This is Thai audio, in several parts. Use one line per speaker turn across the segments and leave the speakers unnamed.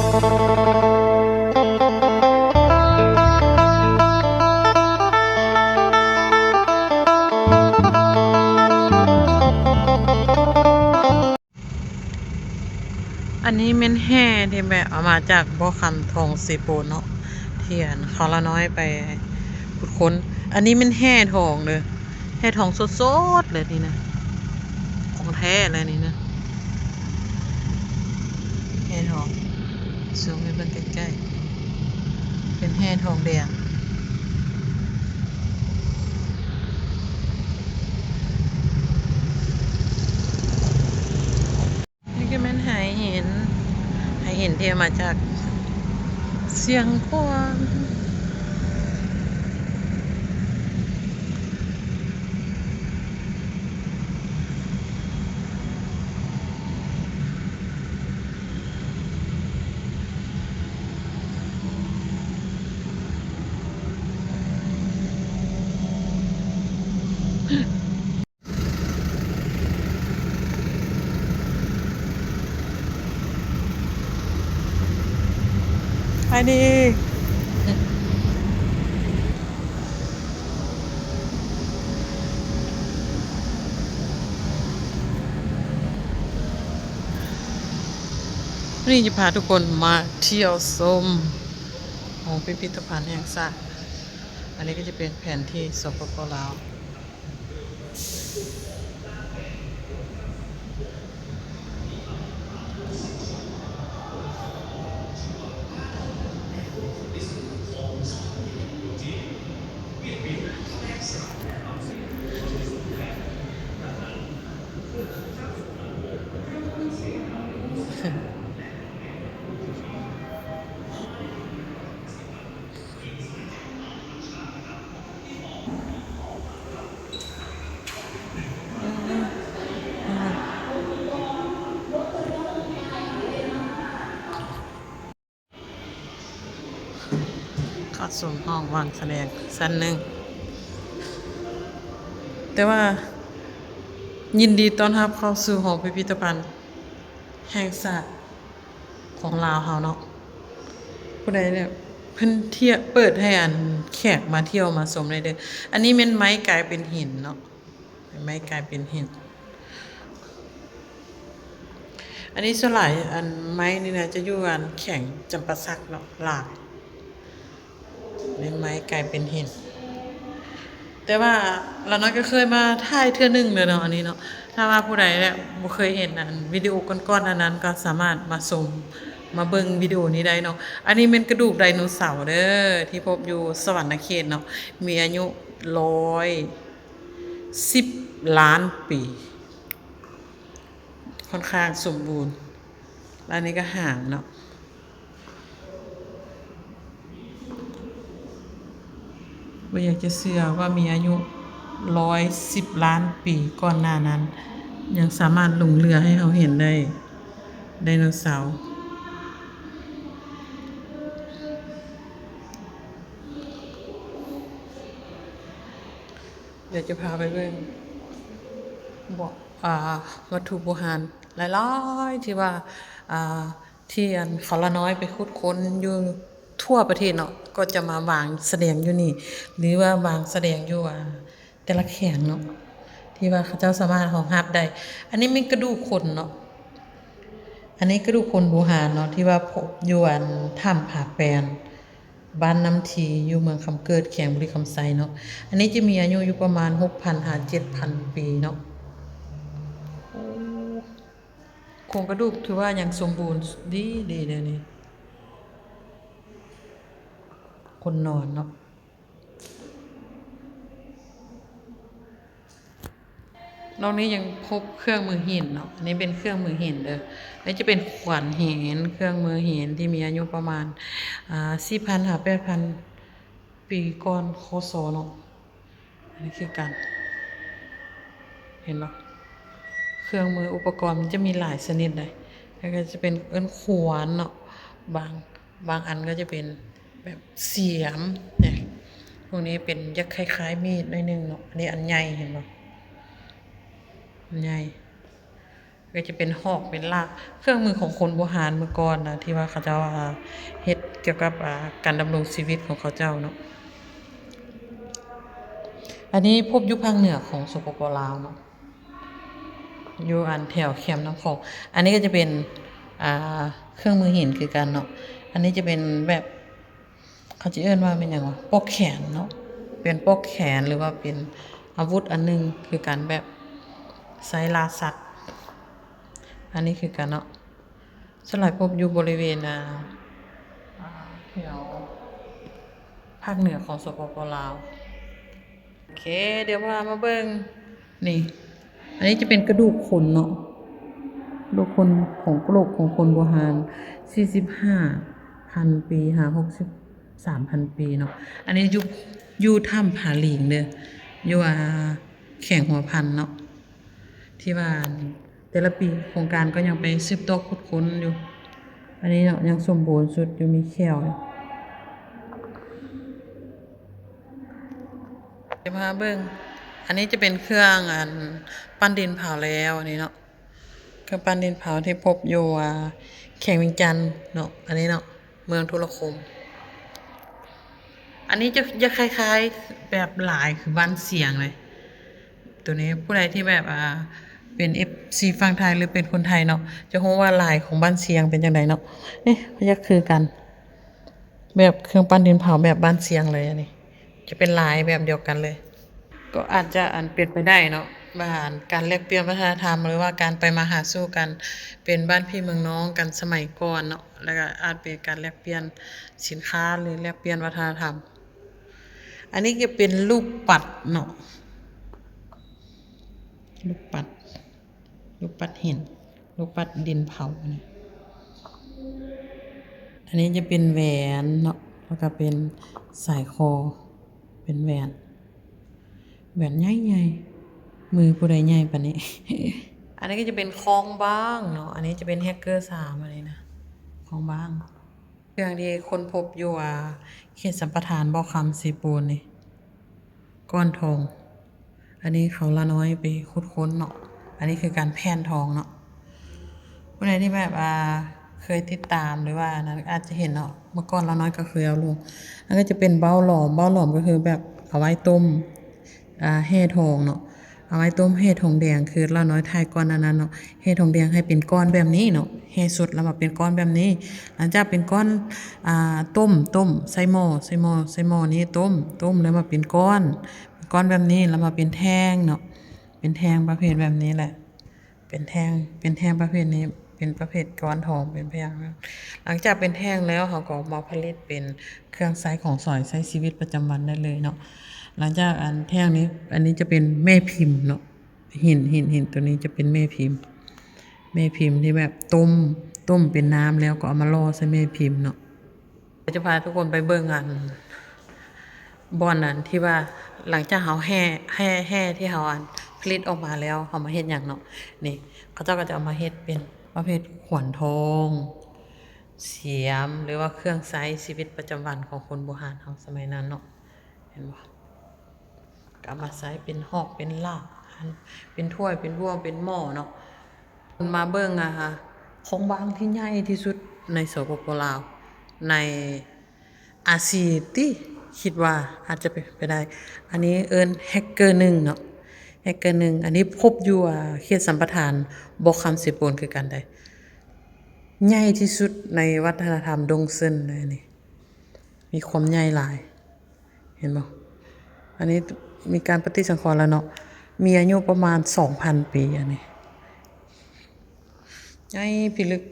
อันนี้เม่นแห่ที่แบบเอามาจากบ่อคำทองสีโปนเนาะเทียนเขาละน้อยไปขุดค้นอันนี้เม่นแห่ทองเลยแห่ทองสดๆเลยนี่นะของแท้เลยนี่นะแห่ทองซูมให้เบิ่งใกล้ๆเป็นแห่ทองแดงนี่ก็แม่นหายเห็นที่มาจากเสียงควานไปดีนี่จะพาทุกคนมาเที่ยวชมของพิพิธภัณฑ์แห่งชาติอันนี้ก็จะเป็นแผนที่สปป.ลาวเข้าสู่ห้องวางแสดงชั้นหนึ่งแต่ว่ายินดีต้อนรับเข้าสู่หอพิพิธภัณฑ์แห่งชาติของลาวเฮาเนาะผู้ใดเนี่ยเพิ่นเที่ยวเปิดให้อันแขกมาเที่ยวมาชมได้เด้ออันนี้เป็นไม้กลายเป็นหินเนาะเป็นไม้กลายเป็นหินอันนี้ส่วนหลายอันไม้นี่นะจะอยู่อันแข็งจำปาสักเนาะหลากเป็นไม้กลายเป็นหินแต่ว่าเราน้อยก็เคยมาถ่ายเทื่อนึงเลยเนาะอันนี้เนาะถ้าว่าผู้ใดเนี่ยบ่เคยเห็นอันวิดีโอก่อนๆอันนั้นก็สามารถมาชมมาเบิ่งวิดีโอนี้ได้เนาะอันนี้เป็นกระดูกไดโนเสาร์เด้อที่พบอยู่สวรรณเขตเนาะมีอายุ110 ล้านปีค่อนข้างสมบูรณ์แล้วอันนี้ก็ห่างเนาะบ่อยากจะเชื่อว่ามีอายุ110 ล้านปีก่อนหน้านั้นยังสามารถหลงเหลือให้เราเห็นได้ไดโนเสาร์เดี๋ยวจะพาไปเบิ่งบอกวัตถุโบราณหลายๆที่ว่าที่อันเขาละน้อยไปขุดค้นอยู่ทั่วประเทศเนาะก็จะมาวางแสดงอยู่นี่หรือว่าวางแสดงอยู่แต่ละแขนเนาะที่ว่าเขาเจ้าสามารถรองรับได้อันนี้มีกระดูกคนเนาะอันนี้กระดูกคนโบราณเนาะที่ว่าพบอยู่อันถ้ำผาแปนบ้านน้ำทีอยู่เมืองคำเกิดแขวงบุรีคำไซเนาะอันนี้จะมีอายุอยู่ประมาณ 6,000 หา 7,000 ปีเนาะโครงกระดูกถือว่ายังสมบูรณ์ดีเลยนี่คนนอนเนาะนอกนี้ยังพบเครื่องมือหินเนาะอันนี้เป็นเครื่องมือหินเด้อนี่จะเป็นขวานหินเครื่องมือหินที่มีอายุประมาณ4,000 หา 8,000 ปีก่อนคศเนาะอันนี้คือกันเห็นบ่เครื่องมืออุปกรณ์มันจะมีหลายชนิดเลยแล้วก็จะเป็นขวานเนาะบางอันก็จะเป็นแบบเสียมเนี่ยพวกนี้เป็นยักษ์คล้ายๆมีดหน่อยนึงเนาะอันนี้อันใหญ่เห็นบ่อันใหญ่ ก็จะเป็นหอกเป็นลากเครื่องมือของคนโบราณเมื่อก่อนนะที่ว่าเขาเจ้าเฮ็ดเกี่ยวกับการดำรงชีวิตของเขาเจ้าเนาะอันนี้พบอยู่ภาคเหนือของสปปลาวเนาะอยู่อันแถวแคมป์น้ำของอันนี้ก็จะเป็นอ่เครื่องมือหินคือกันเนาะอันนี้จะเป็นแบบเขาจะเอิ้นว่าเป็นหยังวะปอกแขนเนาะเป็นปอกแขนหรือว่าเป็นอาวุธอันนึงคือการแบบใช้ล่าสัตว์อันนี้คือกันเนาะสลายพบอยู่บริเวณแถวภาคเหนือของสปปลาวโอเคเดี๋ยวพามาเบิ่งนี่อันนี้จะเป็นกระดูกคนเนาะกระดูกคนของกระโหลกของคนโบราณ45,000 ปี63,000 ปีเนาะอันนี้อยู่ถ้ำผาหลิงเด้ออยู่แข่งหัวพันเนาะที่ว่าแต่ละปีโครงการก็ยังไปสืบต่อขุดค้นอยู่อันนี้เนาะยังสมบูรณ์สุดอยู่มีแขวอยู่จะพาเบิ่งอันนี้จะเป็นเครื่องปั้นดินเผาแล้วอันนี้เนาะเครื่องปั้นดินเผาที่พบอยู่แข่งวิงจันทน์เนาะอันนี้เนาะเมืองทุรคมอันนี้จะคล้ายๆแบบหลายคือบ้านเสียงเลยตัวนี้ผู้ใดที่แบบเป็น FC ฝั่งไทยหรือเป็นคนไทยเนาะจะรู้ว่าลายของบ้านเสียงเป็นจังไดเนาะนี่พยักคือกันแบบเครื่องปั้นดินเผาแบบบ้านเสียงเลยอันนี้จะเป็นลายแบบเดียวกันเลยก็อาจจะเปลี่ยนไปได้เนาะว่าการแลกเปลี่ยนวัฒนธรรมหรือว่าการไปมาหาสู่กันเป็นบ้านพี่เมืองน้องกันสมัยก่อนเนาะแล้วก็อาจเป็นการแลกเปลี่ยนสินค้าหรือแลกเปลี่ยนวัฒนธรรมอันนี้ก็เป็นลูกปัดเนาะลูกปัดลูกปัดหินลูกปัดดินเผาอันนี้จะเป็นแหวนเนาะแล้วก็เป็นสายคอเป็นแหวนใหญ่ๆมือผู้ใดใหญ่ปานนี้ อันนี้ก็จะเป็นคองบ้างเนาะอันนี้จะเป็นแฮกเกอร์3อันนี้นะคองบ้างเครื่องที่คนพบอยู่เขตสัมปทานบ่อคำสีปูนนี่ก้อนทองอันนี้เขาละน้อยไปขุดค้นเนาะอันนี้คือการแผ่นทองเนาะผู้ใดที่แบบเคยติดตามหรือว่านั้นอาจจะเห็นเนาะเมื่อก่อนละน้อยก็เคยเอาลงอันก็จะเป็นเบ้าหลอมก็คือแบบเอาไว้ต้มแห่ทองเนาะเอาไว้ต้มแห่ทองแดงคือละน้อยทายก้อนนั้นเนาะแห่ทองแดงให้เป็นก้อนแบบนี้เนาะแห่สุดแล้วมาเป็นก้อนแบบนี้หลังจากเป็นก้อนต้มใส่หม้อนี้ต้มแล้วมาเป็นก้อนแบบนี้แล้วมาเป็นแท่งเนาะเป็นแท่งประเภทแบบนี้แหละเป็นแท่งประเภทนี้เป็นประเภทก้อนทองเป็นพยางหลังจากเป็นแท่งแล้วเขาก็มาผลิตเป็นเครื่องใช้ของสอยใช้ชีวิตประจำวันได้เลยเนาะหลังจากแท่งนี้อันนี้จะเป็นแม่พิมพ์เนาะหินตัวนี้จะเป็นแม่พิมพ์ที่แบบต้มเป็นน้ำแล้วก็เอามาล่อใส่แม่พิมพ์เนาะจะพาทุกคนไปเบิ่งบ่อนนั้นที่ว่าหลังจากเฮาแห่ที่เฮาผลิตออกมาแล้วเฮามาเฮ็ดหยังเนาะนี่เขาเจ้าก็จะเอามาเฮ็ดเป็นประเภทขวัญทองเสียมหรือว่าเครื่องใช้ชีวิตประจำวันของคนโบราณเฮาสมัยนั้นเนาะเห็นบ่ก็เอามาใช้เป็นหอกเป็นลากเป็นถ้วยเป็นบ่วงเป็นหม้อเนาะคนมาเบิ่งของบางที่ใหญ่ที่สุดในสปปลาวในอาเซียนติคิดว่าอาจจะเป็นไปได้อันนี้เอิ้นแฮกเกอร์1เนาะแฮกเกอร์1อันนี้พบอยู่เขตสัมปทานบ่อคำเสปูนคือกันได้ใหญ่ที่สุดในวัฒนธรรมดงเซินเลยนี่มีความใหญ่หลายเห็นบ่อันนี้มีการปฏิสังขรณ์แล้วเนาะมีอายุประมาณ 2,000 ปีอันนี้ใหญ่พิลึก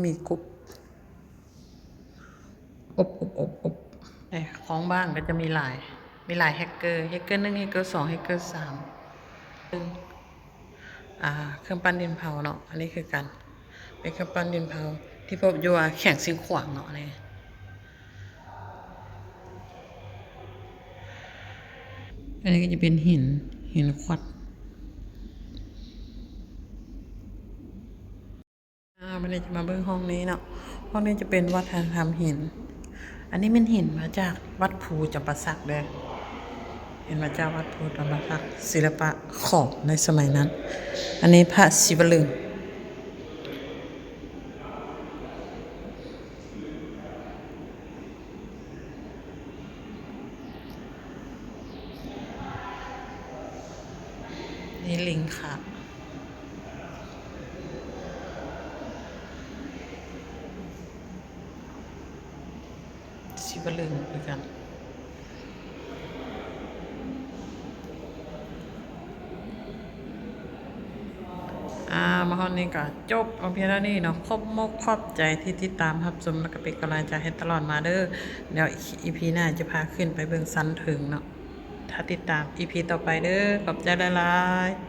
มีกบอบของบ้างก็จะมีหลายแฮกเกอร์1แฮกเกอร์2แฮกเกอร์3เครื่องปั้นดินเผาเนาะอันนี้คือกันเป็นเครื่องปั้นดินเผาที่พบอยู่แข่งซิงขวางเนาะนี่อันนี้ก็จะเป็นหินควัดมันจะมาเบิ่งห้องนี้เนาะห้องนี้จะเป็นวัฒนธรรมหินอันนี้เป็นหินมาจากวัดภูจำปาสักเด้อ เห็นพระเจ้าวัดโพธิ์ธรรมศักดิ์ศิลปะขอบในสมัยนั้น อันนี้พระศิวลึงนี่ลิงค่ะศิวลึงเหมือนกันมาฮอนนี้ก็จบเอาเพียงเท่านี้เนาะขอบใจที่ติดตามรับชมแล้วก็เป็นกำลังใจให้ตลอดมาเด้อเดี๋ยวอีพีหน้าจะพาขึ้นไปเบิ่งสันถึงเนาะถ้าติดตามอีพีต่อไปเด้อขอบใจหลายๆ